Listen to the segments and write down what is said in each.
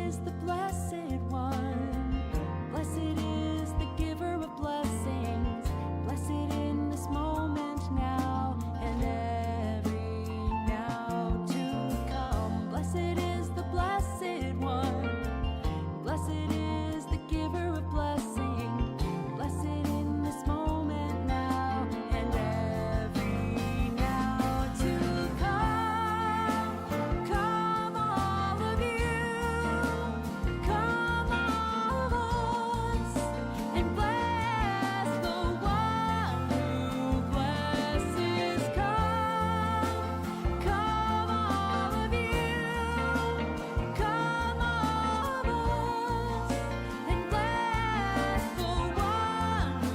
is the Blessed One. Blessed is the giver of blessings. Blessed in this moment now and every now to come. Blessed is the Blessed One. Blessed is the giver of blessing. Blessed in this moment now and every now to come. Come all of you. Come all of us and bless the one who blesses. Come all of you. Come all of us and bless the one who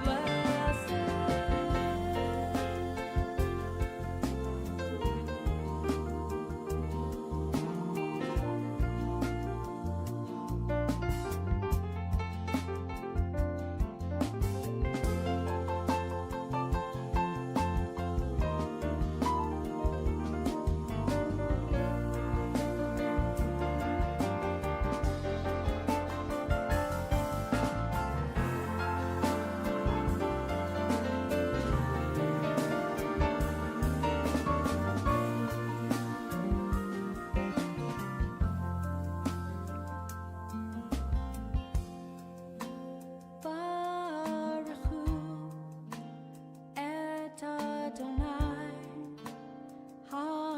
blesses. Baruch Hu et Adonai HaMevorach.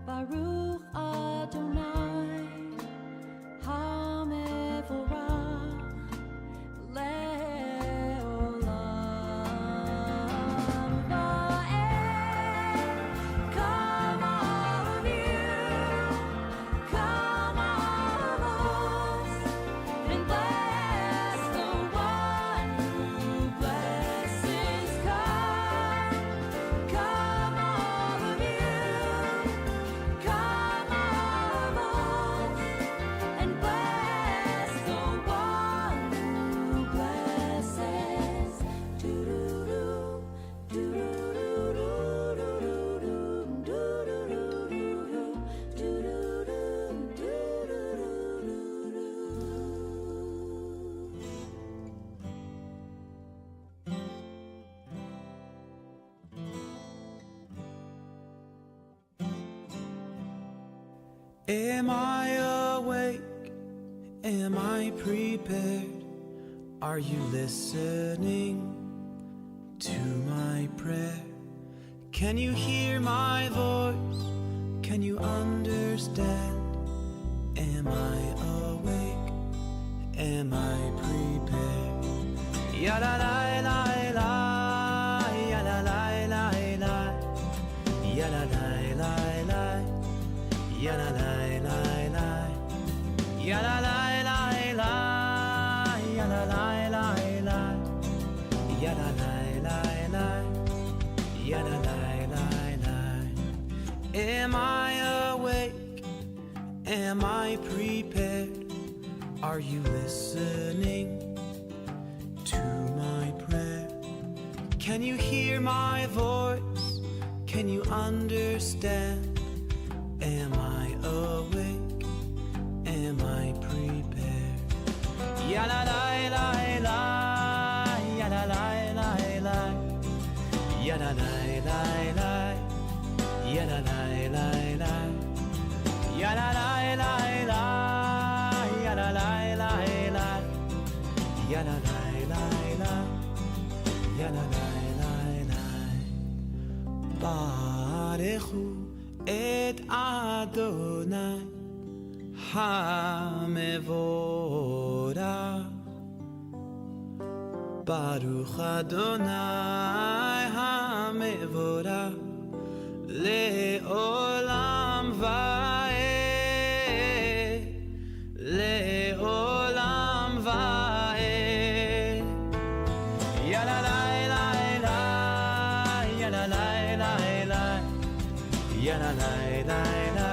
Baruch Adonai HaMevorach le'olam va'ed. Come all of you. Come all of us and bless the one who blesses. Come all of you. Come all of us and bless the one who blesses. Do-do-do, Am I awake? Am I prepared? Are you listening to my prayer? Can you hear my voice? Can you understand? Am I awake? Am I prepared? Ya la la la la, ya la la la la, ya la la la la, ya la la la la, ya la la la la, ya la la la la, ya la la la la, ya la la la la. Am I awake? Am I prepared? Are you listening to my prayer? Can you hear my voice? Can you understand? Am I awake? Am I prepared? Ya la la la la, ya la la la la, ya la la la la, ya la la la la, ya la la la la, ya la la la la, ya la la la la, ya la la la la. Baruch Hu et Adonai HaMevorach. Baruch Adonai HaMevorach le'olam va'ed, le'olam va'ed. Ya la la la la, ya la la la la, ya la la la la,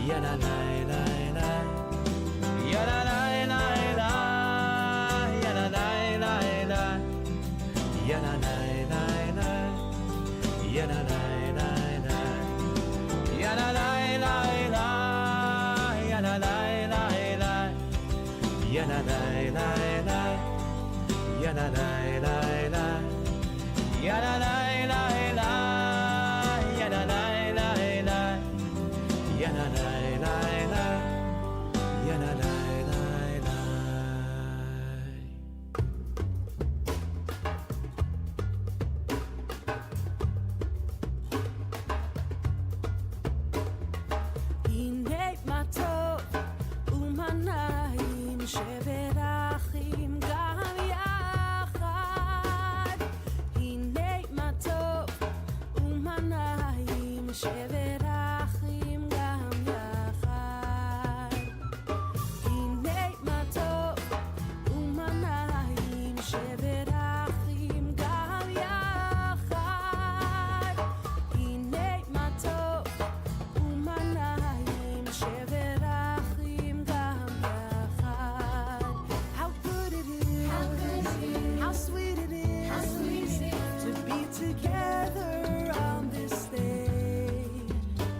ya la la la la, ya la la la la, ya la la la la, ya la la la la, ya la la ya la la la la, ya la la la la, ya la la la la, ya la la la la, ya la la la la. הנה מה טוב ומה נעים שבר אחים גם יחד. הנה מה טוב ומה נעים שבר אחים גם יחד. הנה מה טוב ומה נעים שבר אחים גם יחד. הנה מה טוב ומה נעים שבר אחים גם יחד. How good it is, how sweet it is, to be together on this day.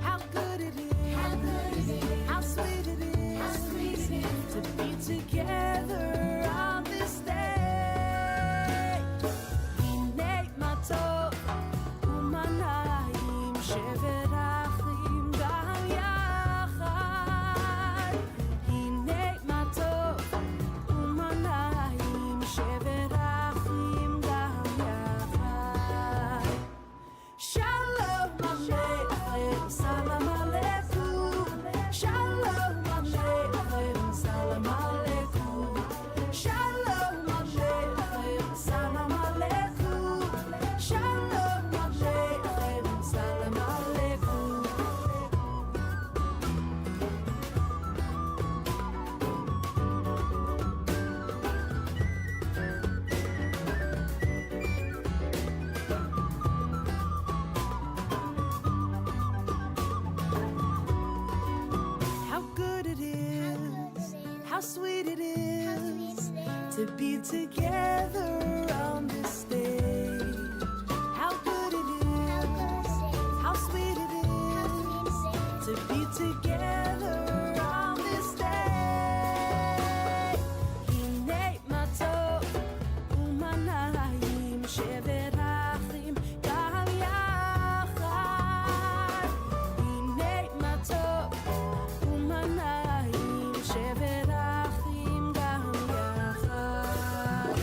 How good it is, how sweet it is, to be together on this day. הנה מה טוב ומה נעים שבר אחים גם יחד. הנה מה טוב ומה נעים שבר אחים גם יחד. שלום עליכם, סלאם עליכום. שלום עליכם, סלאם עליכום. שלום עליכם, סלאם עליכום. שלום עליכם, סלאם עליכום. How good it is, how sweet it is, to be together on this day. How good it is, how sweet it is, to be together on this day. הנה מה טוב ומה נעים שבר אחים גם יחד. הנה מה טוב ומה נעים שבר אחים גם יחד.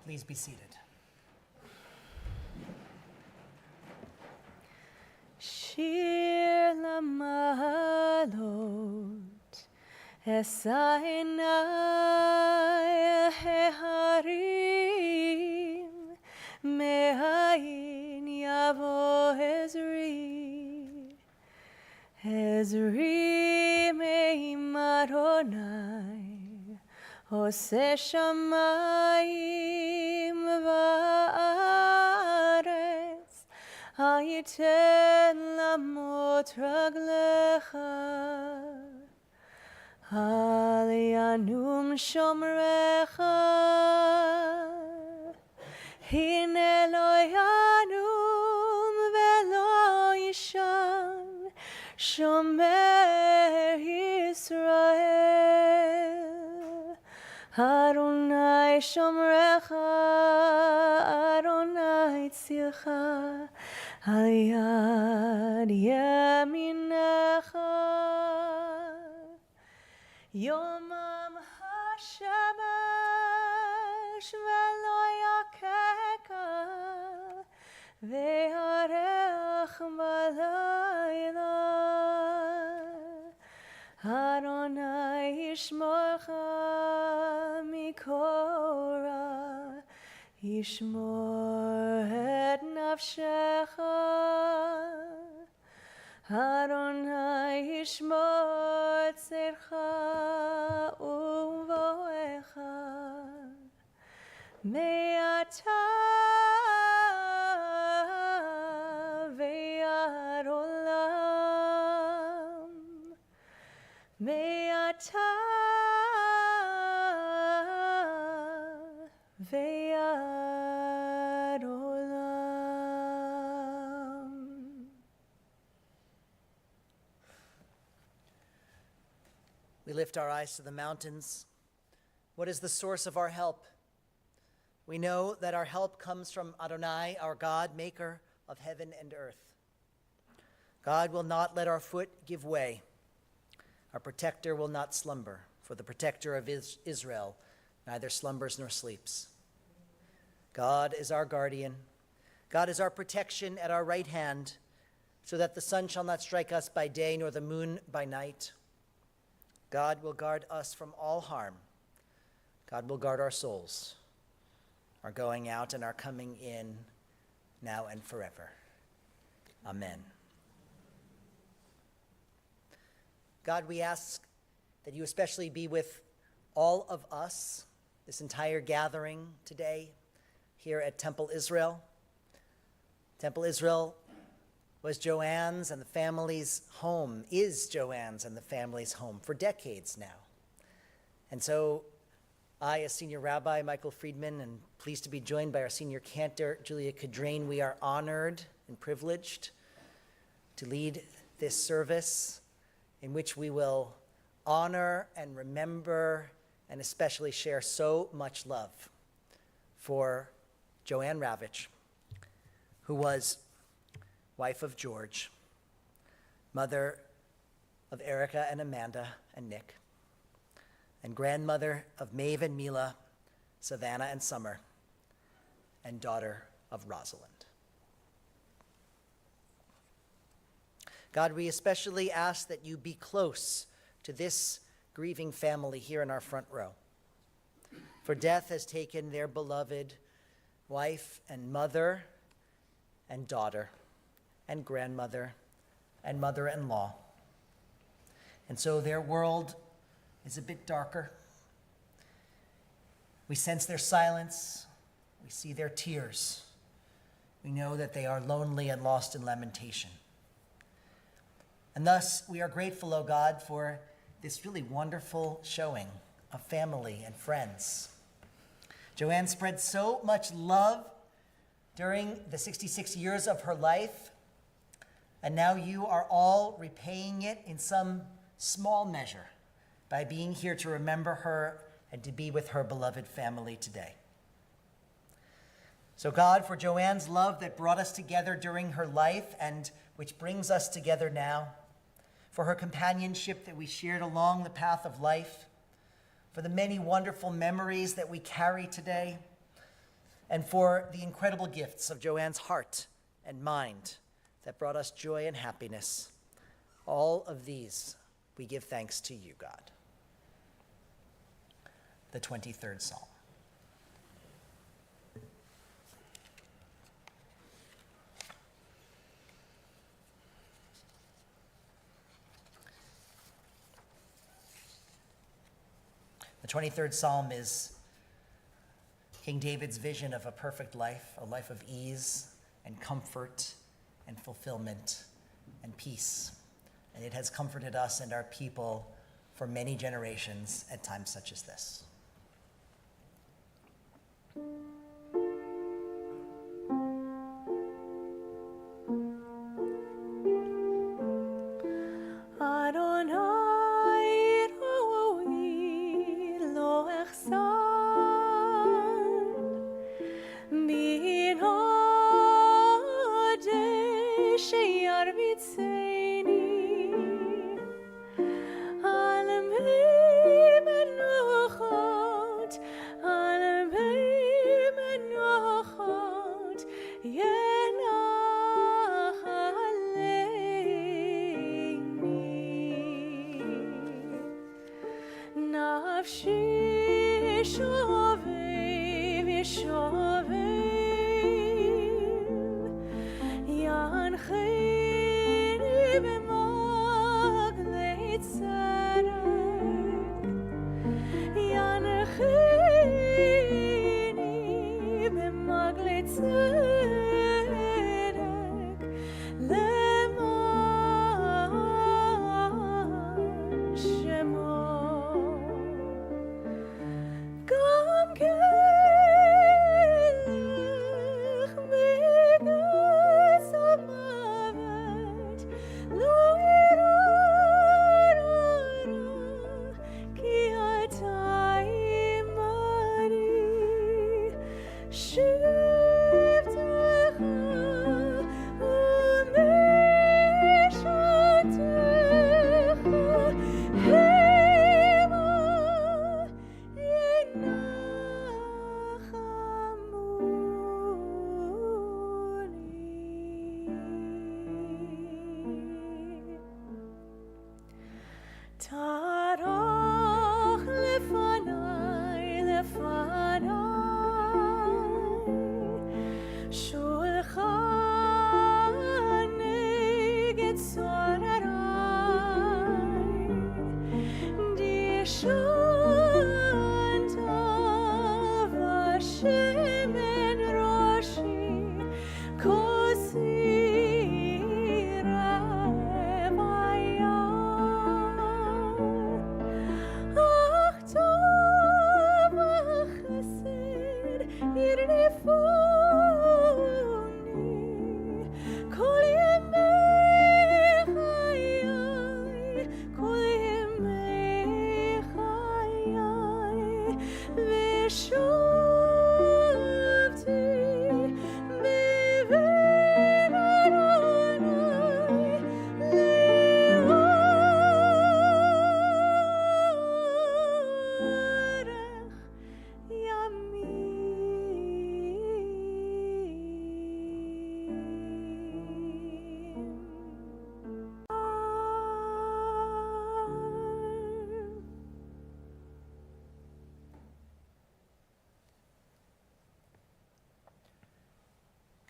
Please be seated. Shir lamalot esainai heharim mehayin yavo Ezri me'im Adonai Ose shamayim va'aretz Hayiten lamot raglecha Al yanum shomrecha Hine lo yanum velo yishan Shomer Yisrael Adonai Shomrecha Adonai Tzilcha Al Yad Yaminecha Yomam HaShemesh Velo Yakeka Ve'areach Balayla Adonai Yishmorcha Mikora Yishmor et nafshecha Adonai Yishmor tzircha uvoecha Me'ata ve'ad olam Me'ata ve'ad olam. We lift our eyes to the mountains. What is the source of our help? We know that our help comes from Adonai, our God, maker of heaven and earth. God will not let our foot give way. Our protector will not slumber, for the protector of Israel neither slumbers nor sleeps. God is our guardian. God is our protection at our right hand, so that the sun shall not strike us by day nor the moon by night. God will guard us from all harm. God will guard our souls, our going out and our coming in, now and forever. Amen. God, we ask that you especially be with all of us, this entire gathering today here at Temple Israel. Temple Israel was Joanne's and the family's home, is Joanne's and the family's home for decades now. And so I, as Senior Rabbi Michael Friedman, and pleased to be joined by our Senior Cantor, Julia Cadrain, we are honored and privileged to lead this service in which we will honor and remember and especially share so much love for Joanne Ravich, who was wife of George, mother of Erica and Amanda and Nick, and grandmother of Maeve and Mila, Savannah and Summer, and daughter of Rosalind. God, we especially ask that you be close to this grieving family here in our front row. For death has taken their beloved wife and mother and daughter and grandmother and mother-in-law. And so their world is a bit darker. We sense their silence. We see their tears. We know that they are lonely and lost in lamentation. And thus, we are grateful, O God, for this really wonderful showing of family and friends. Joanne spread so much love during the 66 years of her life, and now you are all repaying it in some small measure by being here to remember her and to be with her beloved family today. So God, for Joanne's love that brought us together during her life and which brings us together now, for her companionship that we shared along the path of life, for the many wonderful memories that we carry today, and for the incredible gifts of Joanne's heart and mind that brought us joy and happiness. All of these we give thanks to you, God. The 23rd Psalm. The 23rd Psalm is King David's vision of a perfect life, a life of ease and comfort and fulfillment and peace. And it has comforted us and our people for many generations at times such as this.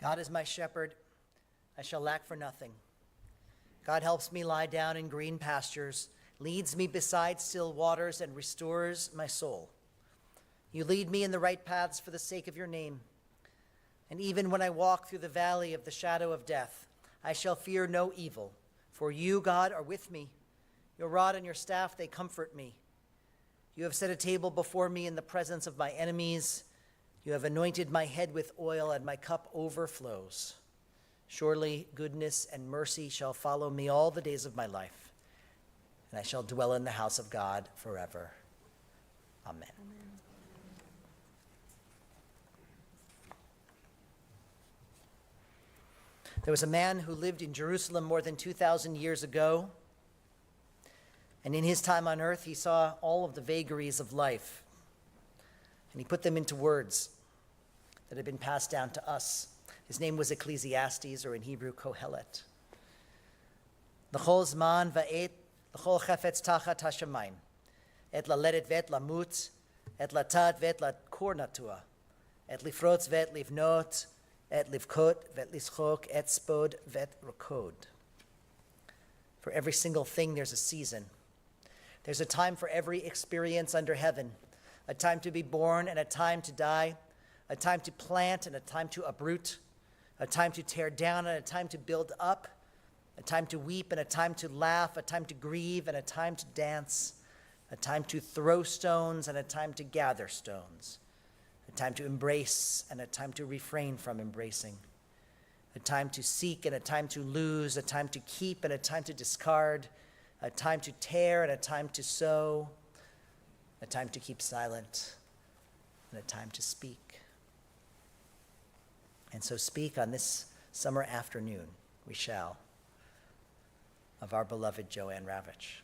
God is my shepherd, I shall lack for nothing. God helps me lie down in green pastures, leads me beside still waters, and restores my soul. You lead me in the right paths for the sake of your name. And even when I walk through the valley of the shadow of death, I shall fear no evil, for you, God, are with me. Your rod and your staff, they comfort me. You have set a table before me in the presence of my enemies. You have anointed my head with oil, and my cup overflows. Surely goodness and mercy shall follow me all the days of my life, and I shall dwell in the house of God forever. Amen. There was a man who lived in Jerusalem more than 2,000 years ago, and in his time on earth, he saw all of the vagaries of life, and he put them into words. that had been passed down to us. His name was Ecclesiastes, or in Hebrew, Kohelet. L'chol zman va'et, l'chol chefetz tachat hashamayim, et laledet ve'et lamut, et latat ve'et lakor natua, et lifrotz ve'et livnot, et livkot ve'et lischok, et spod ve'et rokod. For every single thing, there's a season. There's a time for every experience under heaven, a time to be born and a time to die, a time to plant and a time to uproot, a time to tear down and a time to build up, a time to weep and a time to laugh, a time to grieve and a time to dance, a time to throw stones and a time to gather stones, a time to embrace and a time to refrain from embracing, a time to seek and a time to lose, a time to keep and a time to discard, a time to tear and a time to sow, a time to keep silent and a time to speak. And so speak on this summer afternoon, we shall, of our beloved Joanne Ravich.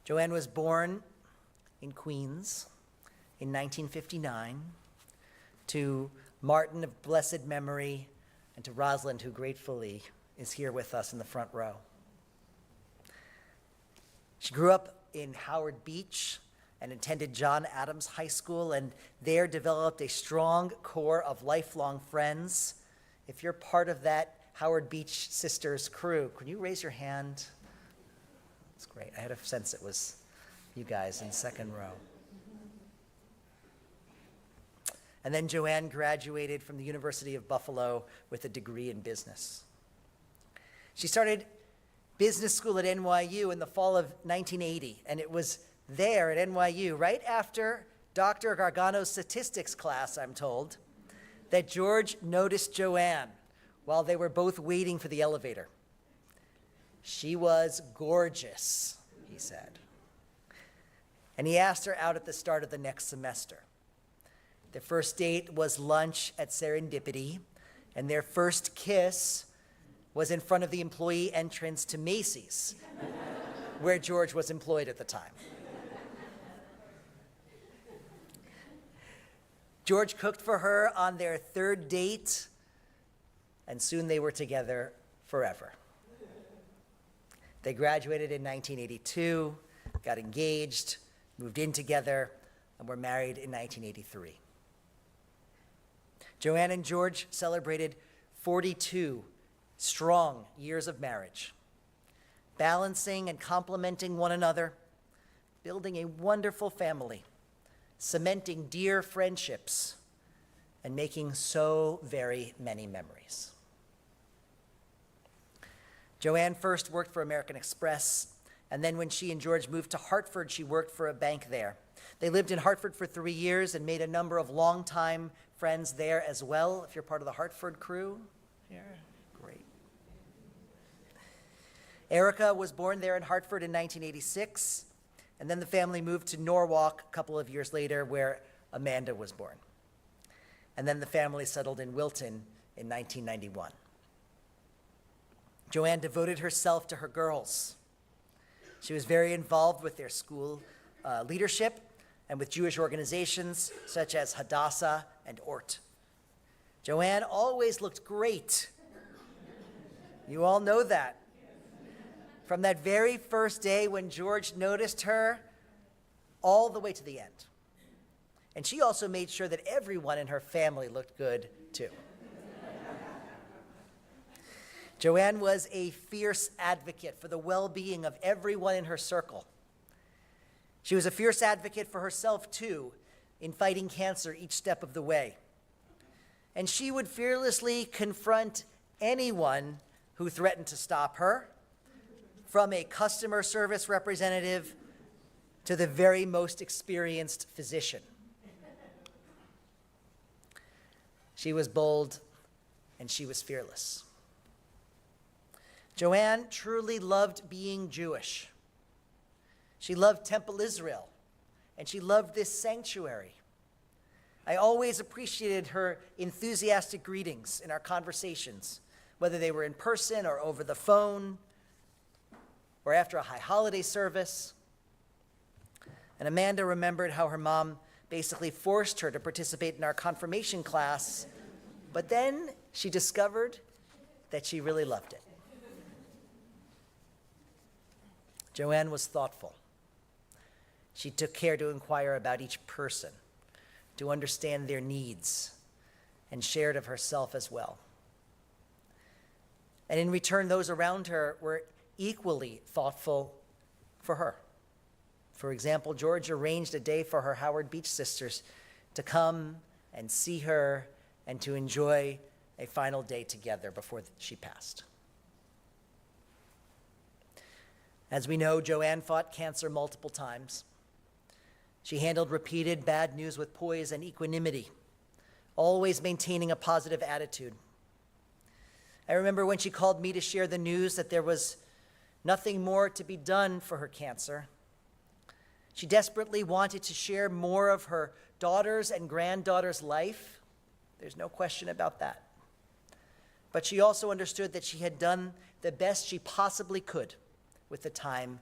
Joanne was born in Queens in 1959 to Martin of blessed memory and to Rosalind, who gratefully is here with us in the front row. She grew up in Howard Beach and attended John Adams High School, and there developed a strong core of lifelong friends. If you're part of that Howard Beach Sisters crew, can you raise your hand? That's great. I had a sense it was you guys in second row. And then Joanne graduated from the University of Buffalo with a degree in business. She started business school at NYU in the fall of 1980, and it was there at NYU, right after Dr. Gargano's statistics class, I'm told, that George noticed Joanne while they were both waiting for the elevator. She was gorgeous, he said. And he asked her out at the start of the next semester. Their first date was lunch at Serendipity, and their first kiss was in front of the employee entrance to Macy's, where George was employed at the time. George cooked for her on their third date, and soon they were together forever. They graduated in 1982, got engaged, moved in together, and were married in 1983. Joanne and George celebrated 42 strong years of marriage, balancing and complementing one another, building a wonderful family, cementing dear friendships, and making so very many memories. Joanne first worked for American Express, and then when she and George moved to Hartford, she worked for a bank there. They lived in Hartford for 3 years and made a number of longtime friends there as well. If you're part of the Hartford crew, yeah, great. Erica was born there in Hartford in 1986, and then the family moved to Norwalk a couple of years later, where Amanda was born. And then the family settled in Wilton in 1991. Joanne devoted herself to her girls. She was very involved with their school leadership and with Jewish organizations such as Hadassah and Ort. Joanne always looked great. You all know that. From that very first day when George noticed her, all the way to the end. And she also made sure that everyone in her family looked good, too. Joanne was a fierce advocate for the well-being of everyone in her circle. She was a fierce advocate for herself, too, in fighting cancer each step of the way. And she would fearlessly confront anyone who threatened to stop her, from a customer service representative to the very most experienced physician. She was bold and she was fearless. Joanne truly loved being Jewish. She loved Temple Israel, and she loved this sanctuary. I always appreciated her enthusiastic greetings in our conversations, whether they were in person or over the phone, or after a high holiday service. And Amanda remembered how her mom basically forced her to participate in our confirmation class, but then she discovered that she really loved it. Joanne was thoughtful. She took care to inquire about each person, to understand their needs, and shared of herself as well. And in return, those around her were equally thoughtful for her. For example, George arranged a day for her Howard Beach sisters to come and see her and to enjoy a final day together before she passed. As we know, Joanne fought cancer multiple times. She handled repeated bad news with poise and equanimity, always maintaining a positive attitude. I remember when she called me to share the news that there was nothing more to be done for her cancer. She desperately wanted to share more of her daughter's and granddaughter's life. There's no question about that. But she also understood that she had done the best she possibly could with the time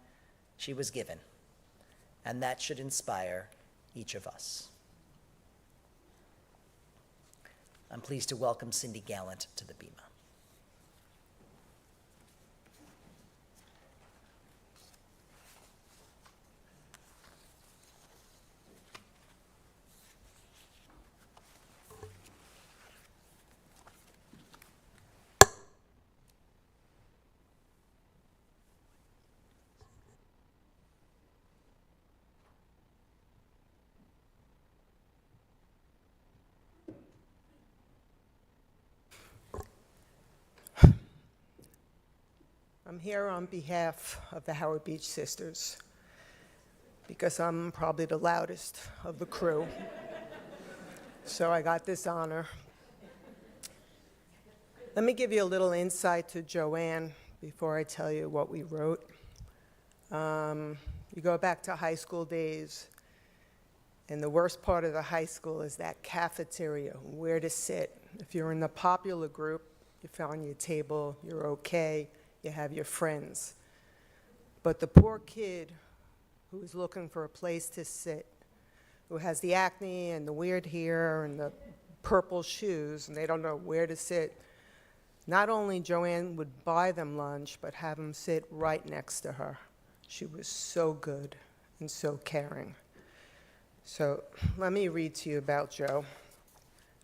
she was given. And that should inspire each of us. I'm pleased to welcome Cindy Gallant to the Bema. I'm here on behalf of the Howard Beach sisters because I'm probably the loudest of the crew. So I got this honor. Let me give you a little insight to Joanne before I tell you what we wrote. You go back to high school days, and the worst part of the high school is that cafeteria, where to sit. If you're in the popular group, you found your table, you're okay. You have your friends. But the poor kid who is looking for a place to sit, who has the acne and the weird hair and the purple shoes, and they don't know where to sit, not only Joanne would buy them lunch, but have them sit right next to her. She was so good and so caring. So let me read to you about Jo.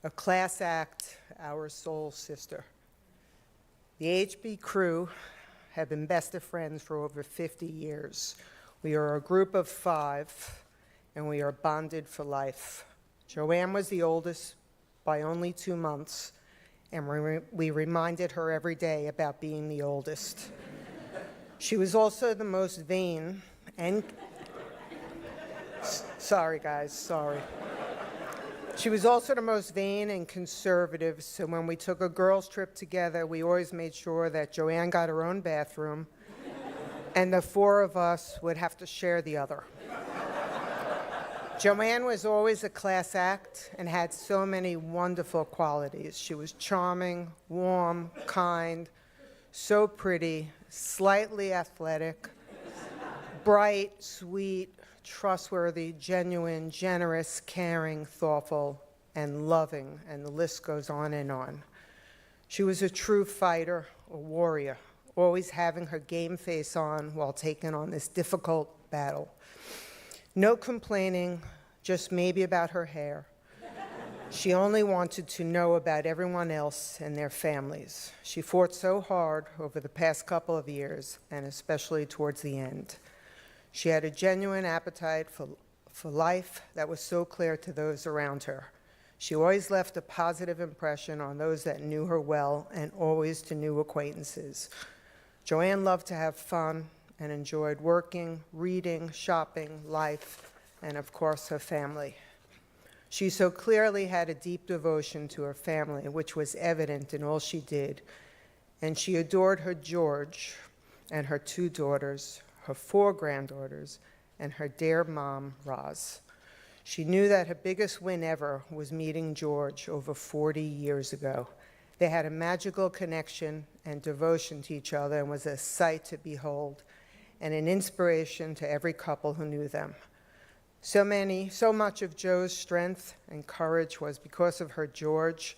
A class act, our soul sister. The HB crew have been best of friends for over 50 years. We are a group of 5, and we are bonded for life. Joanne was the oldest by only 2 months, and we reminded her every day about being the oldest. She was also the most vain and... Sorry, guys, sorry. She was also the most vain and conservative, so when we took a girls' trip together, we always made sure that Joanne got her own bathroom, and the 4 of us would have to share the other. Joanne was always a class act and had so many wonderful qualities. She was charming, warm, kind, so pretty, slightly athletic, bright, sweet, trustworthy, genuine, generous, caring, thoughtful, and loving, and the list goes on and on. She was a true fighter, a warrior, always having her game face on while taking on this difficult battle. No complaining, just maybe about her hair. She only wanted to know about everyone else and their families. She fought so hard over the past couple of years, and especially towards the end. She had a genuine appetite for life that was so clear to those around her. She always left a positive impression on those that knew her well and always to new acquaintances. Joanne loved to have fun and enjoyed working, reading, shopping, life, and of course her family. She so clearly had a deep devotion to her family, which was evident in all she did. And she adored her George and her 2 daughters, her 4 granddaughters, and her dear mom, Roz. She knew that her biggest win ever was meeting George over 40 years ago. They had a magical connection and devotion to each other and was a sight to behold. and an inspiration to every couple who knew them. So much of Jo's strength and courage was because of her George,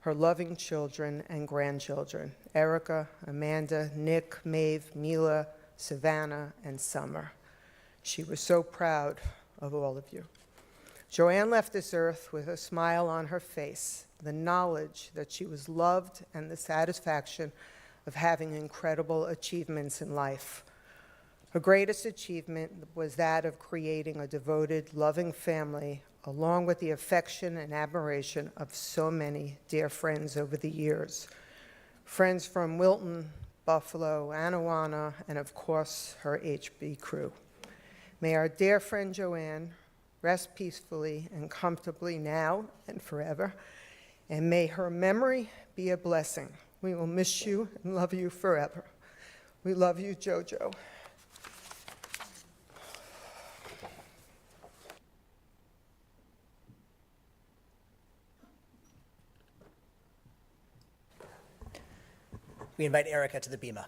her loving children and grandchildren, Erica, Amanda, Nick, Maeve, Mila, Savannah, and Summer. She was so proud of all of you. Joanne left this earth with a smile on her face, the knowledge that she was loved and the satisfaction of having incredible achievements in life. Her greatest achievement was that of creating a devoted, loving family, along with the affection and admiration of so many dear friends over the years. Friends from Wilton, Buffalo, Anawana, and of course, her HB crew. May our dear friend Joanne rest peacefully and comfortably now and forever, and may her memory be a blessing. We will miss you and love you forever. We love you, JoJo. We invite Erica to the bima.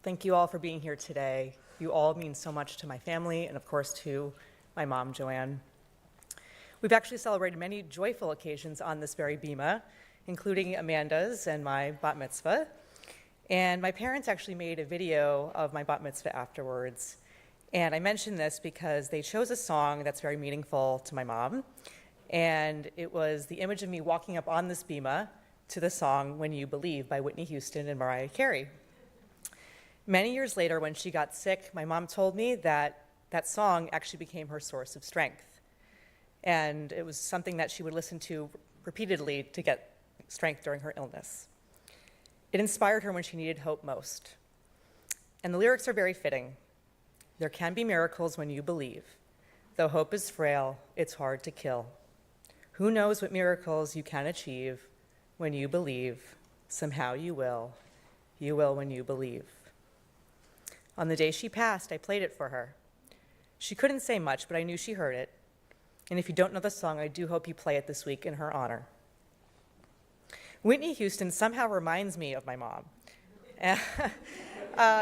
Thank you all for being here today. You all mean so much to my family and, of course, to my mom, Joanne. We've actually celebrated many joyful occasions on this very bima, including Amanda's and my bat mitzvah. And my parents actually made a video of my bat mitzvah afterwards. And I mention this because they chose a song that's very meaningful to my mom. And it was the image of me walking up on this bima to the song When You Believe by Whitney Houston and Mariah Carey. Many years later, when she got sick, my mom told me that that song actually became her source of strength. And it was something that she would listen to repeatedly to get strength during her illness. It inspired her when she needed hope most. And the lyrics are very fitting. There can be miracles when you believe. Though hope is frail, it's hard to kill. Who knows what miracles you can achieve when you believe? Somehow you will. You will when you believe. On the day she passed, I played it for her. She couldn't say much, but I knew she heard it. And if you don't know the song, I do hope you play it this week in her honor. Whitney Houston somehow reminds me of my mom,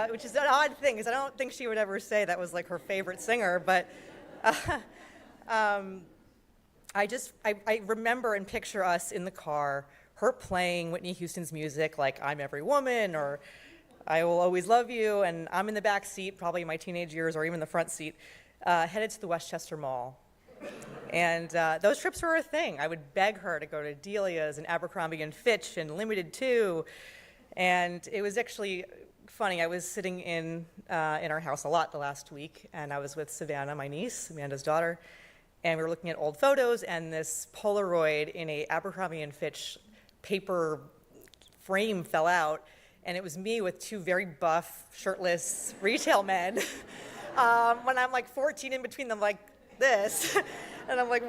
which is an odd thing, because I don't think she would ever say that was like her favorite singer, but I remember and picture us in the car, her playing Whitney Houston's music like I'm Every Woman or I Will Always Love You, and I'm in the back seat, probably in my teenage years, or even the front seat, headed to the Westchester Mall. And those trips were a thing. I would beg her to go to Delia's and Abercrombie and Fitch and Limited Too. And it was actually funny. I was sitting in our house a lot the last week, and I was with Savannah, my niece, Amanda's daughter, and we were looking at old photos, and this Polaroid in a Abercrombie and Fitch paper frame fell out, and it was me with two very buff, shirtless retail men. When I'm like 14 in between them, like this. And I'm like,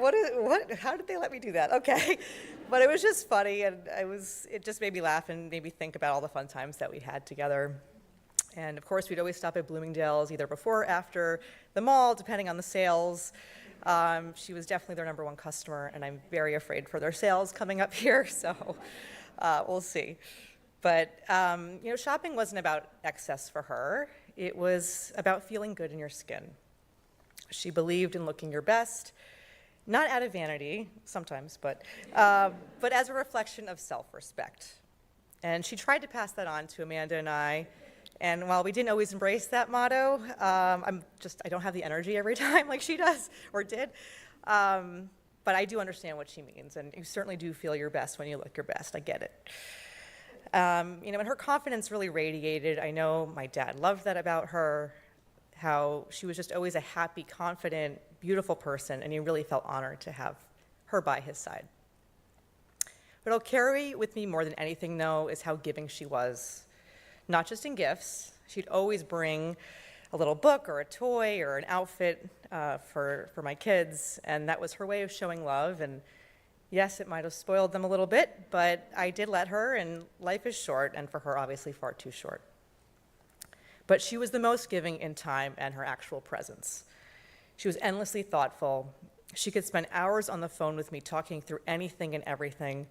how did they let me do that? Okay. But it was just funny, and it just made me laugh and made me think about all the fun times that we had together. And of course, we'd always stop at Bloomingdale's either before or after the mall, depending on the sales. She was definitely their number one customer, and I'm very afraid for their sales coming up here, so we'll see. But shopping wasn't about excess for her. It was about feeling good in your skin. She believed in looking your best, not out of vanity, sometimes, but as a reflection of self-respect. And she tried to pass that on to Amanda and I. And while we didn't always embrace that motto, I don't have the energy every time like she does, or did. But I do understand what she means, and you certainly do feel your best when you look your best. I get it. And her confidence really radiated. I know my dad loved that about her, how she was just always a happy, confident, beautiful person, and he really felt honored to have her by his side. What I'll carry with me more than anything, though, is how giving she was. Not just in gifts. She'd always bring a little book or a toy or an outfit for my kids, and that was her way of showing love. And yes, it might have spoiled them a little bit, but I did let her, and life is short, and for her, obviously, far too short. But she was the most giving in time and her actual presence. She was endlessly thoughtful. She could spend hours on the phone with me talking through anything and everything.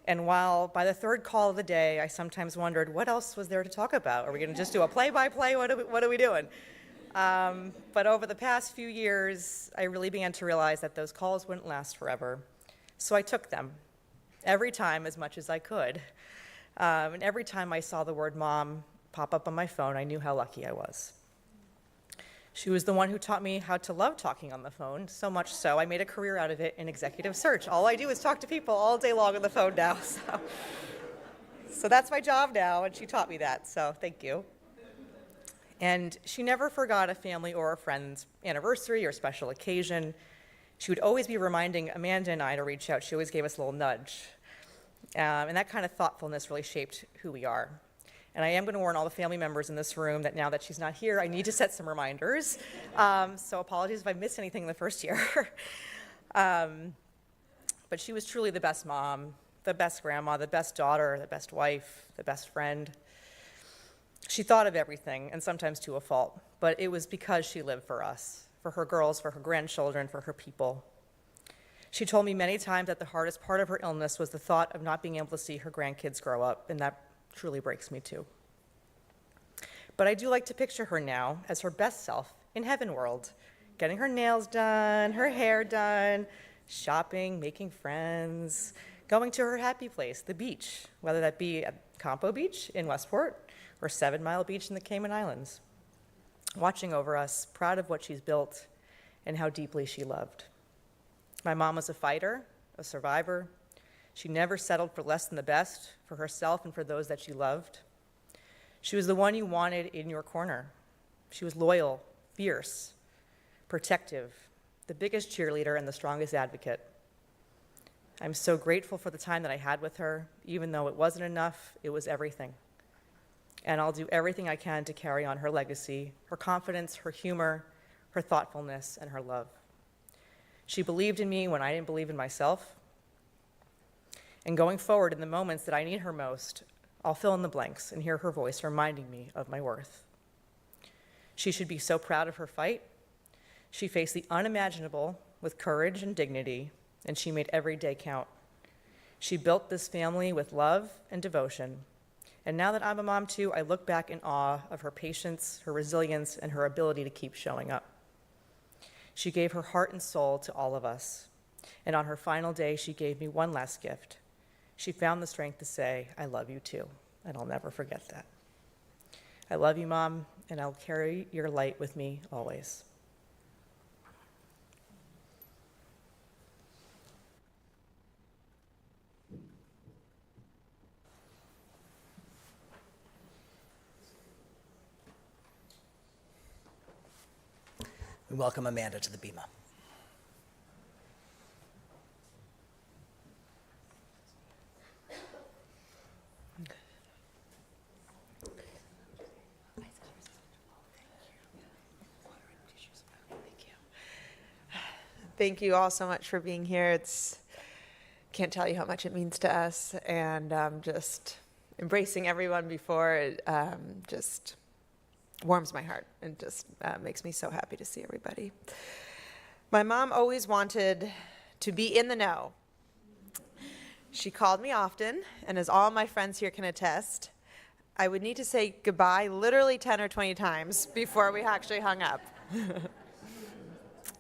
And while by the third call of the day, I sometimes wondered, what else was there to talk about? Are we going to just do a play-by-play? What are we doing? But over the past few years, I really began to realize that those calls wouldn't last forever. So I took them, every time as much as I could. And every time I saw the word mom pop up on my phone, I knew how lucky I was. She was the one who taught me how to love talking on the phone, so much so I made a career out of it in executive search. All I do is talk to people all day long on the phone now. So that's my job now, and she taught me that, so thank you. And she never forgot a family or a friend's anniversary or special occasion. She would always be reminding Amanda and I to reach out. She always gave us a little nudge. And that kind of thoughtfulness really shaped who we are. And I am going to warn all the family members in this room that now that she's not here, I need to set some reminders. So apologies if I missed anything in the first year. But she was truly the best mom, the best grandma, the best daughter, the best wife, the best friend. She thought of everything, and sometimes to a fault, but it was because she lived for us, for her girls, for her grandchildren, for her people. She told me many times that the hardest part of her illness was the thought of not being able to see her grandkids grow up, and that truly breaks me too. But I do like to picture her now as her best self in heaven world, getting her nails done, her hair done, shopping, making friends, going to her happy place, the beach, whether that be at Campo Beach in Westport or 7 Mile Beach in the Cayman Islands, watching over us, proud of what she's built and how deeply she loved. My mom was a fighter, a survivor. She never settled for less than the best for herself and for those that she loved. She was the one you wanted in your corner. She was loyal, fierce, protective, the biggest cheerleader and the strongest advocate. I'm so grateful for the time that I had with her. Even though it wasn't enough, it was everything. And I'll do everything I can to carry on her legacy, her confidence, her humor, her thoughtfulness, and her love. She believed in me when I didn't believe in myself. And going forward, in the moments that I need her most, I'll fill in the blanks and hear her voice reminding me of my worth. She should be so proud of her fight. She faced the unimaginable with courage and dignity, and she made every day count. She built this family with love and devotion. And now that I'm a mom too, I look back in awe of her patience, her resilience, and her ability to keep showing up. She gave her heart and soul to all of us. And on her final day, she gave me one last gift. She found the strength to say, I love you too, and I'll never forget that. I love you, Mom, and I'll carry your light with me always. We welcome Amanda to the bema. Thank you all so much for being here. Can't tell you how much it means to us, and just embracing everyone before it just warms my heart and just makes me so happy to see everybody. My mom always wanted to be in the know. She called me often, and as all my friends here can attest, I would need to say goodbye literally 10 or 20 times before we actually hung up.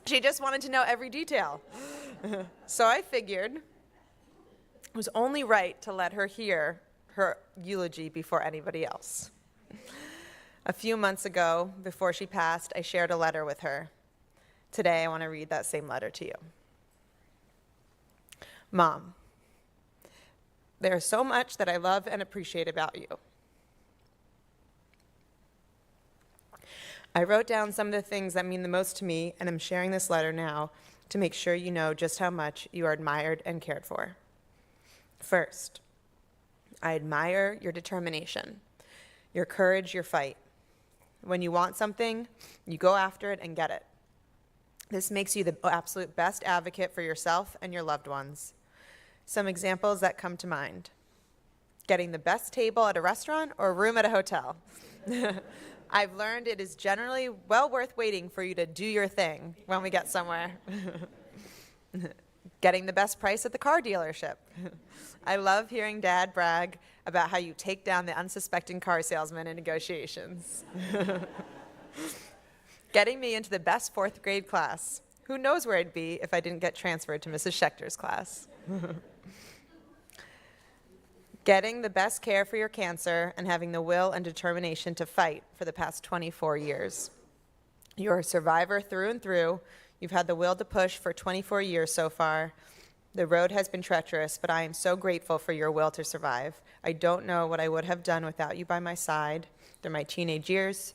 She just wanted to know every detail. So I figured it was only right to let her hear her eulogy before anybody else. A few months ago, before she passed, I shared a letter with her. Today, I want to read that same letter to you. Mom, there is so much that I love and appreciate about you. I wrote down some of the things that mean the most to me, and I'm sharing this letter now to make sure you know just how much you are admired and cared for. First, I admire your determination, your courage, your fight. When you want something, you go after it and get it. This makes you the absolute best advocate for yourself and your loved ones. Some examples that come to mind: getting the best table at a restaurant or a room at a hotel. I've learned it is generally well worth waiting for you to do your thing when we get somewhere. Getting the best price at the car dealership. I love hearing Dad brag about how you take down the unsuspecting car salesman in negotiations. Getting me into the best 4th grade class. Who knows where I'd be if I didn't get transferred to Mrs. Schechter's class. Getting the best care for your cancer and having the will and determination to fight for the past 24 years. You're a survivor through and through. You've had the will to push for 24 years so far. The road has been treacherous, but I am so grateful for your will to survive. I don't know what I would have done without you by my side through my teenage years,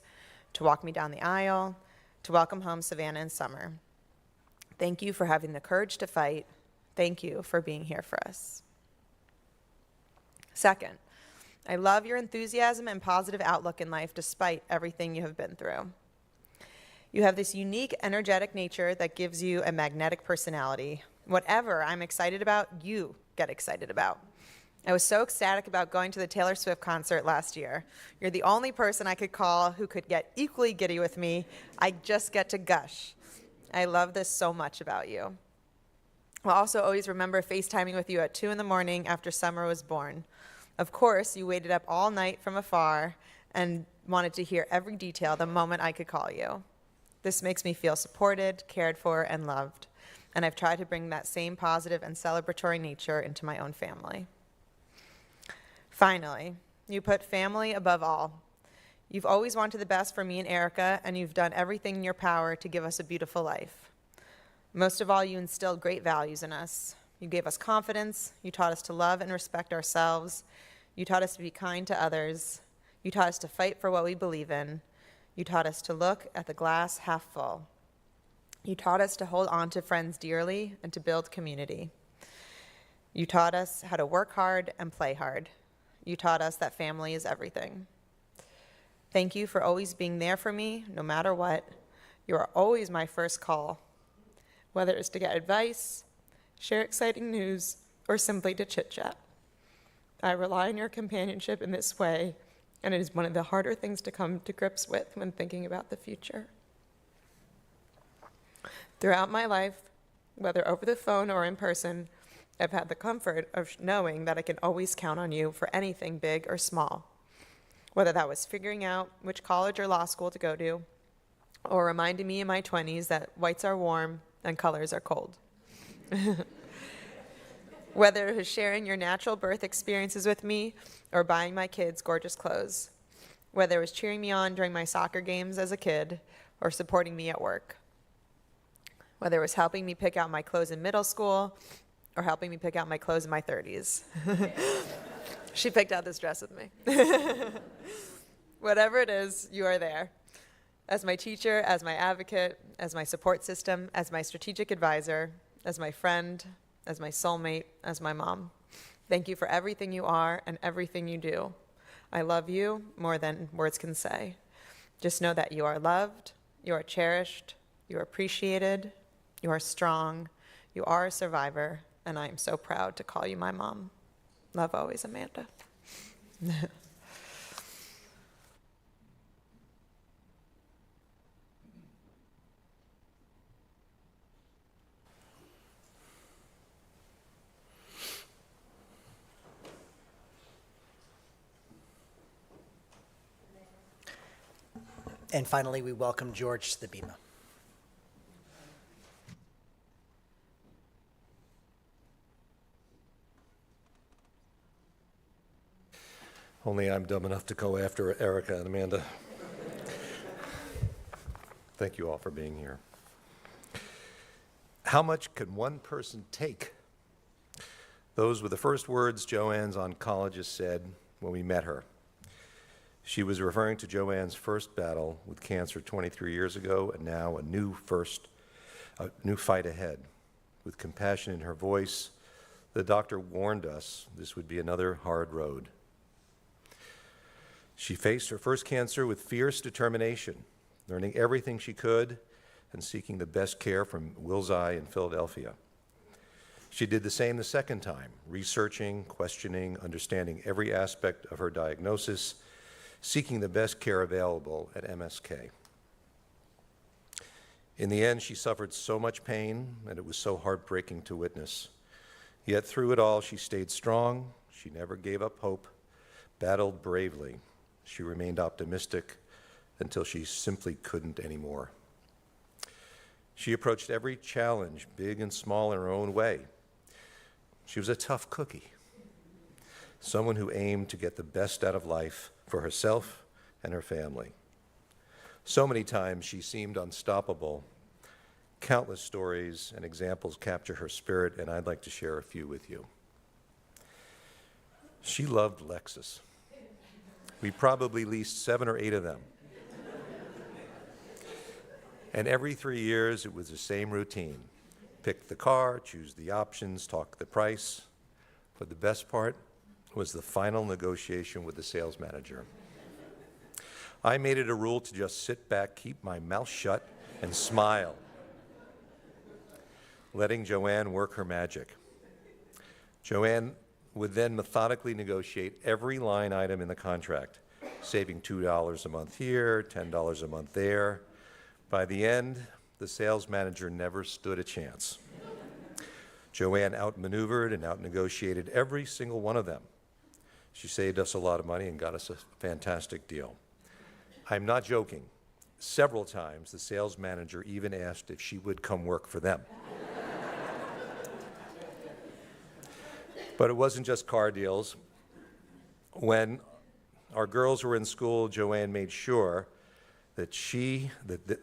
to walk me down the aisle, to welcome home Savannah in summer. Thank you for having the courage to fight. Thank you for being here for us. Second, I love your enthusiasm and positive outlook in life despite everything you have been through. You have this unique, energetic nature that gives you a magnetic personality. Whatever I'm excited about, you get excited about. I was so ecstatic about going to the Taylor Swift concert last year. You're the only person I could call who could get equally giddy with me. I just get to gush. I love this so much about you. I'll also always remember FaceTiming with you at 2 a.m. after Summer was born. Of course, you waited up all night from afar and wanted to hear every detail the moment I could call you. This makes me feel supported, cared for, and loved. And I've tried to bring that same positive and celebratory nature into my own family. Finally, you put family above all. You've always wanted the best for me and Erica, and you've done everything in your power to give us a beautiful life. Most of all, you instilled great values in us. You gave us confidence. You taught us to love and respect ourselves. You taught us to be kind to others. You taught us to fight for what we believe in. You taught us to look at the glass half full. You taught us to hold on to friends dearly and to build community. You taught us how to work hard and play hard. You taught us that family is everything. Thank you for always being there for me, no matter what. You are always my first call, whether it's to get advice, share exciting news, or simply to chit-chat. I rely on your companionship in this way, and it is one of the harder things to come to grips with when thinking about the future. Throughout my life, whether over the phone or in person, I've had the comfort of knowing that I can always count on you for anything big or small, whether that was figuring out which college or law school to go to, or reminding me in my 20s that whites are warm and colors are cold. Whether it was sharing your natural birth experiences with me or buying my kids gorgeous clothes. Whether it was cheering me on during my soccer games as a kid or supporting me at work. Whether it was helping me pick out my clothes in middle school or helping me pick out my clothes in my 30s. She picked out this dress with me. Whatever it is, you are there. As my teacher, as my advocate, as my support system, as my strategic advisor, as my friend, as my soulmate, as my mom. Thank you for everything you are and everything you do. I love you more than words can say. Just know that you are loved, you are cherished, you are appreciated, you are strong, you are a survivor, and I am so proud to call you my mom. Love always, Amanda. And finally, we welcome George to the bima. Only I'm dumb enough to go after Erica and Amanda. Thank you all for being here. How much can one person take? Those were the first words Joanne's oncologist said when we met her. She was referring to Joanne's first battle with cancer 23 years ago, and now a new fight ahead. With compassion in her voice, the doctor warned us this would be another hard road. She faced her first cancer with fierce determination, learning everything she could and seeking the best care from Wills-Eye in Philadelphia. She did the same the second time, researching, questioning, understanding every aspect of her diagnosis, seeking the best care available at MSK. In the end, she suffered so much pain, and it was so heartbreaking to witness. Yet through it all, she stayed strong. She never gave up hope, battled bravely. She remained optimistic until she simply couldn't anymore. She approached every challenge, big and small, in her own way. She was a tough cookie, someone who aimed to get the best out of life for herself and her family. So many times she seemed unstoppable. Countless stories and examples capture her spirit, and I'd like to share a few with you. She loved Lexus. We probably leased 7 or 8 of them. And every 3 years, it was the same routine. Pick the car, choose the options, talk the price. But the best part was the final negotiation with the sales manager. I made it a rule to just sit back, keep my mouth shut, and smile, letting Joanne work her magic. Joanne would then methodically negotiate every line item in the contract, saving $2 a month here, $10 a month there. By the end, the sales manager never stood a chance. Joanne outmaneuvered and outnegotiated every single one of them. She saved us a lot of money and got us a fantastic deal. I'm not joking. Several times, the sales manager even asked if she would come work for them. But it wasn't just car deals. When our girls were in school, Joanne made sure that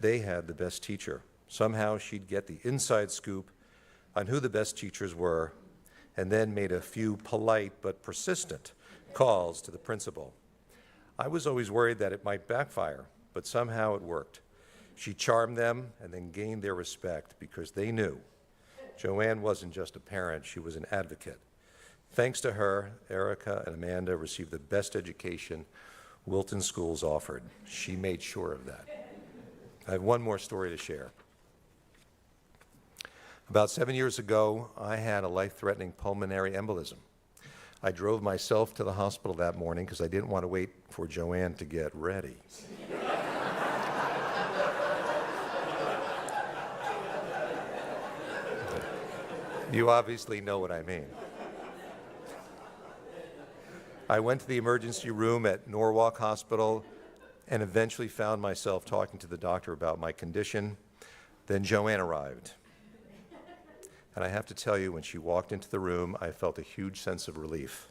they had the best teacher. Somehow she'd get the inside scoop on who the best teachers were, and then made a few polite but persistent calls to the principal. I was always worried that it might backfire, but somehow it worked. She charmed them and then gained their respect because they knew Joanne wasn't just a parent, she was an advocate. Thanks to her, Erica and Amanda received the best education Wilton schools offered. She made sure of that. I have one more story to share. About 7 years ago, I had a life-threatening pulmonary embolism. I drove myself to the hospital that morning because I didn't want to wait for Joanne to get ready. You obviously know what I mean. I went to the emergency room at Norwalk Hospital and eventually found myself talking to the doctor about my condition. Then Joanne arrived. And I have to tell you, when she walked into the room, I felt a huge sense of relief.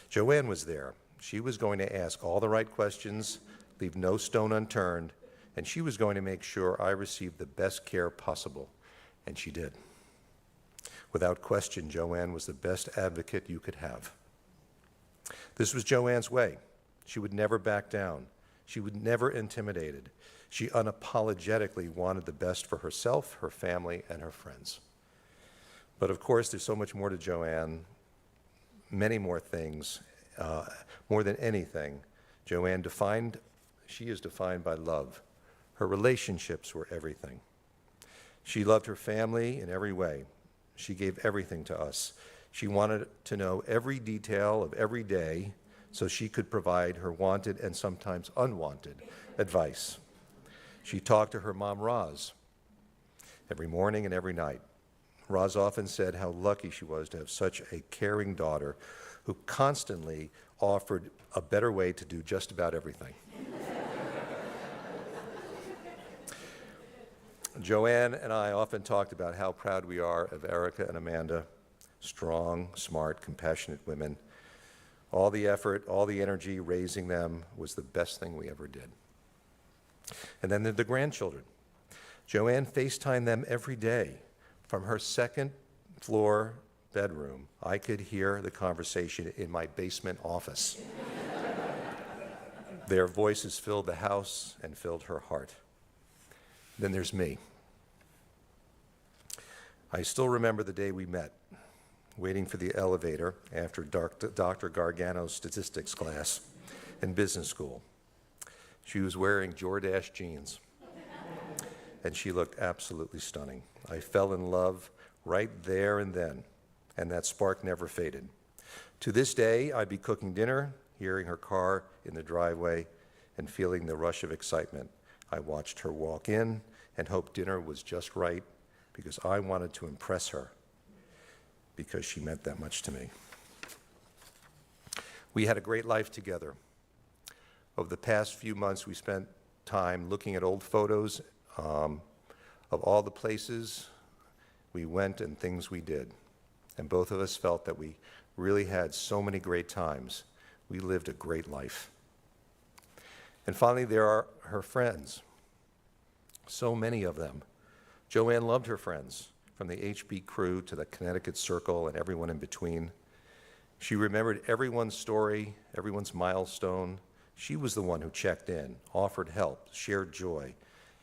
Joanne was there. She was going to ask all the right questions, leave no stone unturned, and she was going to make sure I received the best care possible. And she did. Without question, Joanne was the best advocate you could have. This was Joanne's way. She would never back down. She was never intimidated. She unapologetically wanted the best for herself, her family, and her friends. But of course, there's so much more to Joanne, many more things. More than anything, she is defined by love. Her relationships were everything. She loved her family in every way. She gave everything to us. She wanted to know every detail of every day so she could provide her wanted and sometimes unwanted advice. She talked to her mom, Roz, every morning and every night. Roz often said how lucky she was to have such a caring daughter who constantly offered a better way to do just about everything. Joanne and I often talked about how proud we are of Erica and Amanda, strong, smart, compassionate women. All the effort, all the energy raising them was the best thing we ever did. And then the grandchildren. Joanne FaceTimed them every day. From her second floor bedroom, I could hear the conversation in my basement office. Their voices filled the house and filled her heart. Then there's me. I still remember the day we met, waiting for the elevator after Dr. Gargano's statistics class in business school. She was wearing Jordache jeans, and she looked absolutely stunning. I fell in love right there and then, and that spark never faded. To this day, I'd be cooking dinner, hearing her car in the driveway, and feeling the rush of excitement. I watched her walk in and hoped dinner was just right because I wanted to impress her because she meant that much to me. We had a great life together. Over the past few months, we spent time looking at old photos of all the places we went and things we did. And both of us felt that we really had so many great times. We lived a great life. And finally, there are her friends. So many of them. Joanne loved her friends, from the HB crew to the Connecticut Circle and everyone in between. She remembered everyone's story, everyone's milestone. She was the one who checked in, offered help, shared joy,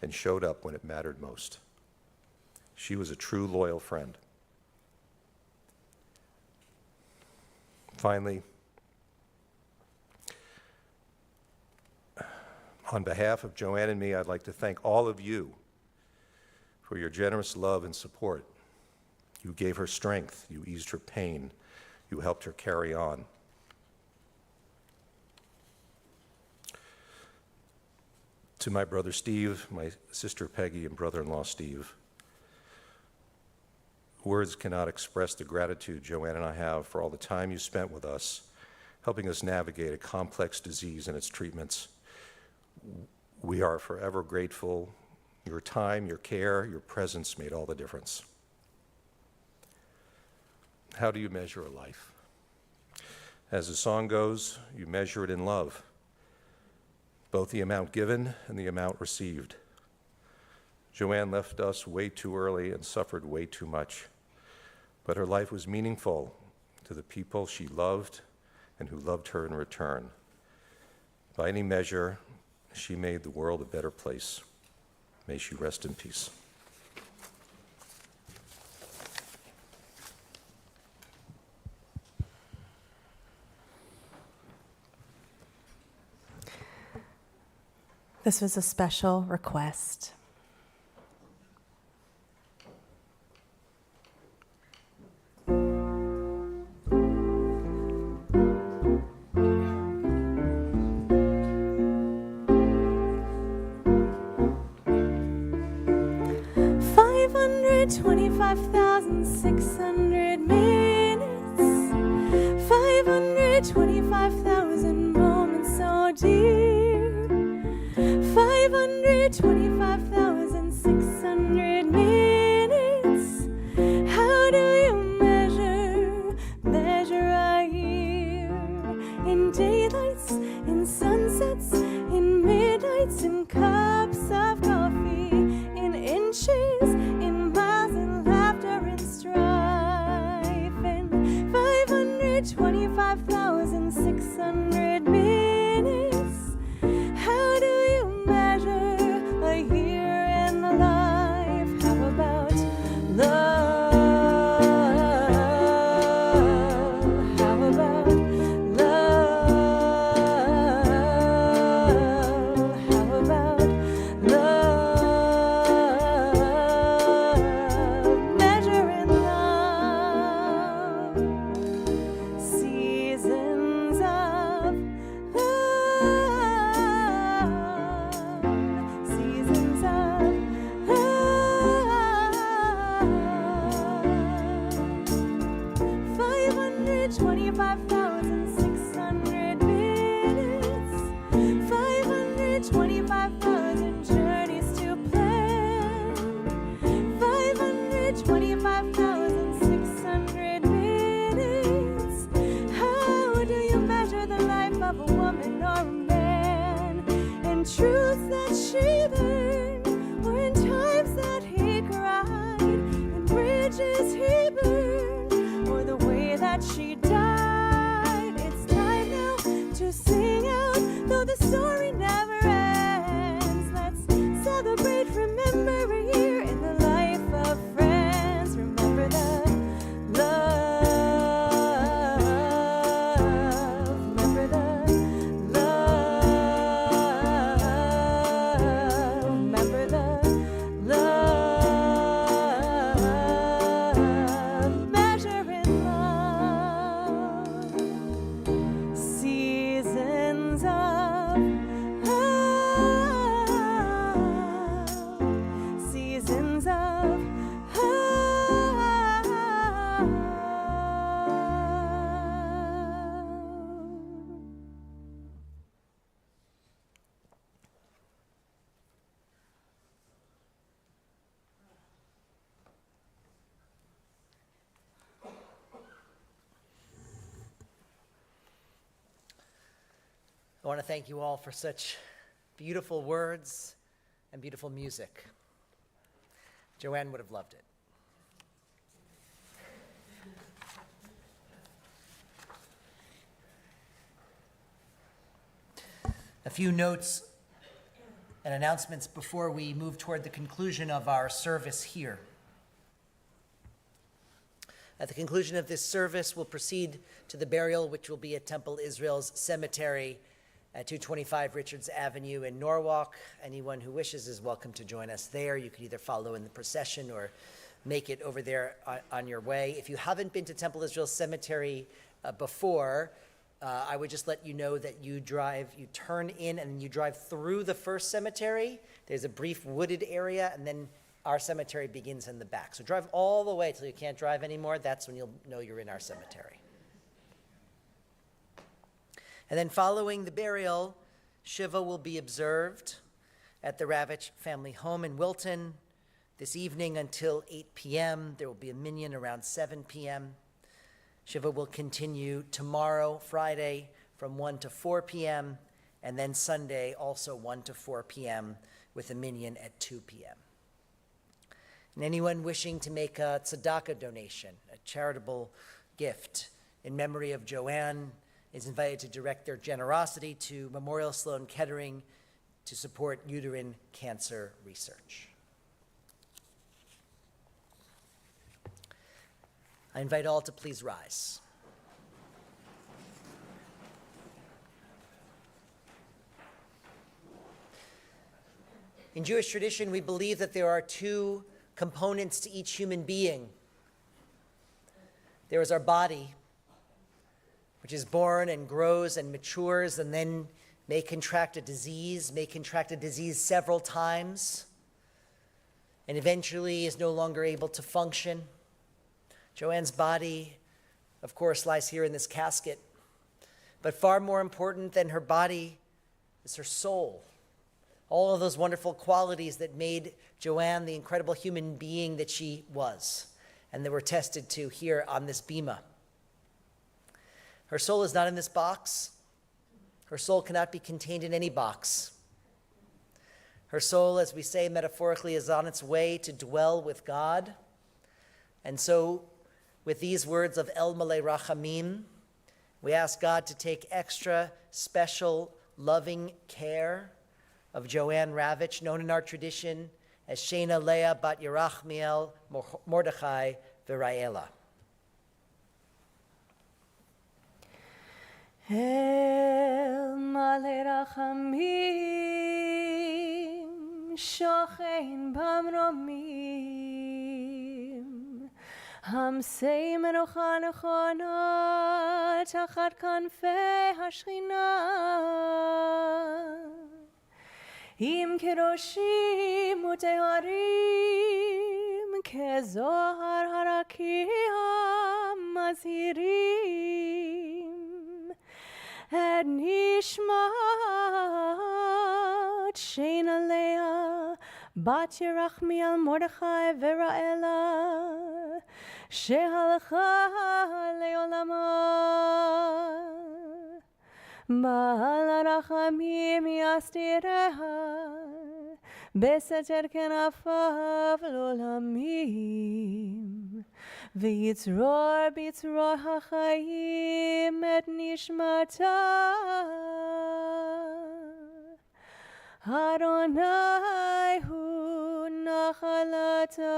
and showed up when it mattered most. She was a true loyal friend. Finally, on behalf of Joanne and me, I'd like to thank all of you for your generous love and support. You gave her strength, you eased her pain, you helped her carry on. To my brother Steve, my sister Peggy, and brother-in-law Steve, words cannot express the gratitude Joanne and I have for all the time you spent with us, helping us navigate a complex disease and its treatments. We are forever grateful. Your time, your care, your presence made all the difference. How do you measure a life? As the song goes, you measure it in love, both the amount given and the amount received. Joanne left us way too early and suffered way too much, but her life was meaningful to the people she loved and who loved her in return. By any measure, she made the world a better place. May she rest in peace. This was a special request. $525,600 minutes, 525,000 moments, so dear. 525,600 minutes. How do you measure a year? In daylights, in sunsets, in midnights, in cups of coffee, in inches, in miles, in laughter, in strife. And 525,600 minutes. How do you measure a year? want to thank you all for such beautiful words and beautiful music. Joanne would have loved it. A few notes and announcements before we move toward the conclusion of our service here. At the conclusion of this service, we'll proceed to the burial, which will be at Temple Israel's cemetery at 225 Richards Avenue in Norwalk. Anyone who wishes is welcome to join us there. You can either follow in the procession or make it over there on your way. If you haven't been to Temple Israel's cemetery before, I would just let you know that you turn in and you drive through the first cemetery. There's a brief wooded area, and then our cemetery begins in the back. So drive all the way till you can't drive anymore. That's when you'll know you're in our cemetery. And then following the burial, Shiva will be observed at the Ravich family home in Wilton this evening until 8 p.m. There will be a minyan around 7 p.m. Shiva will continue tomorrow, Friday, from 1 to 4 p.m., and then Sunday, also 1 to 4 p.m., with a minyan at 2 p.m. And anyone wishing to make a tzedakah donation, a charitable gift in memory of Joanne, is invited to direct their generosity to Memorial Sloan Kettering to support uterine cancer research. I invite all to please rise. In Jewish tradition, we believe that there are two components to each human being. There is our body, which is born and grows and matures and then may contract a disease several times, and eventually is no longer able to function. Joanne's body, of course, lies here in this casket, but far more important than her body is her soul. All of those wonderful qualities that made Joanne the incredible human being that she was, and that were tested to here on this bima. Her soul is not in this box. Her soul cannot be contained in any box. Her soul, as we say metaphorically, is on its way to dwell with God. And so, with these words of El Malei Rachamim, we ask God to take extra special loving care of Joanne Ravich, known in our tradition as Shena Leah Bat Yerachmiel Mordechai V'Raela. El Malei Rachamim, Shochein Bamromim, Hamsei Menucha Nechona Tachat Kanfei Hashchina, Im Kedoshim Uteharim, Kezohar Harakim Mazirim, Et Nishmat Shena Leah Bat Yerachmiel Mordechai V'Raela Shehalcha Leolama Ba'al Rachamim Yastireha Beseter Kenafav Lolamim V'yitzror b'yitzror hachayim et nishmata Adonai hu nachalata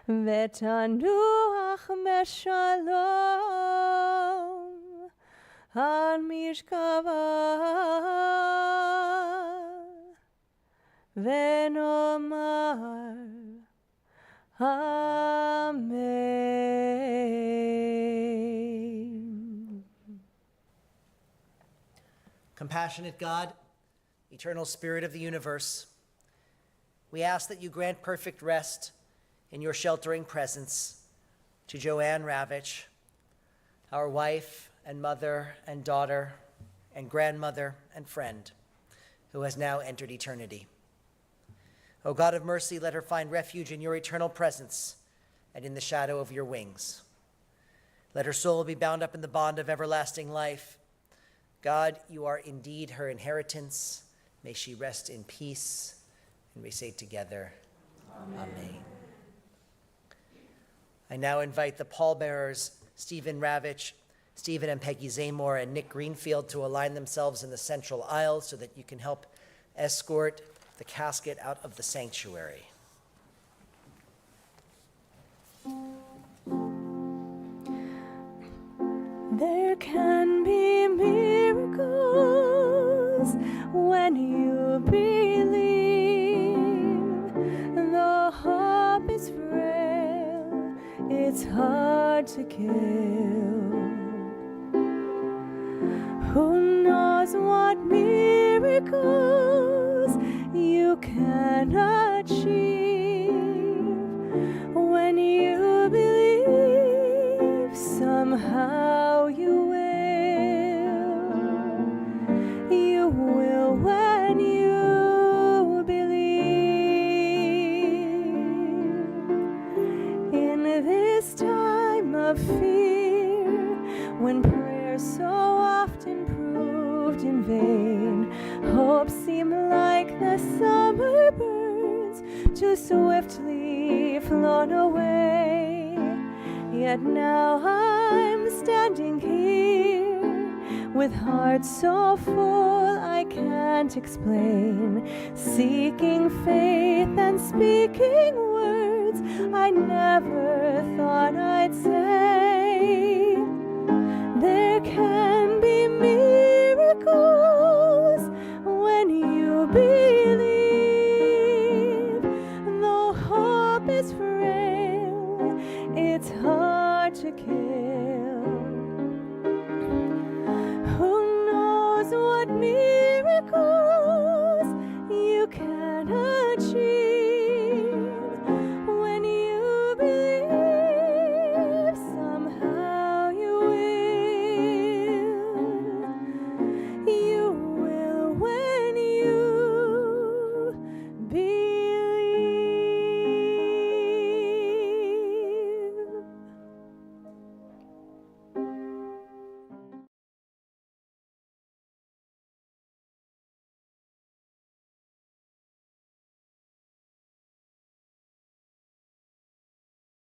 V'tanuach meshalom Al mishkava Venomar Amen. Compassionate God, eternal Spirit of the universe, we ask that you grant perfect rest in your sheltering presence to Joanne Ravich, our wife and mother and daughter and grandmother and friend, who has now entered eternity. O God of mercy, let her find refuge in your eternal presence and in the shadow of your wings. Let her soul be bound up in the bond of everlasting life. God, you are indeed her inheritance. May she rest in peace. And we say together, Amen. I now invite the pallbearers, Stephen Ravich, Stephen and Peggy Zamor, and Nick Greenfield to align themselves in the central aisle so that you can help escort the casket out of the sanctuary. There can be miracles when you believe. The hope is frail, it's hard to kill. Who knows what miracles you can achieve when you believe somehow you will when you believe. In this time of fear, when prayer so often proved in vain, hope seemed like the summer birds too swiftly flown away. Yet now I'm standing here with heart so full I can't explain, seeking faith and speaking words I never thought I'd say.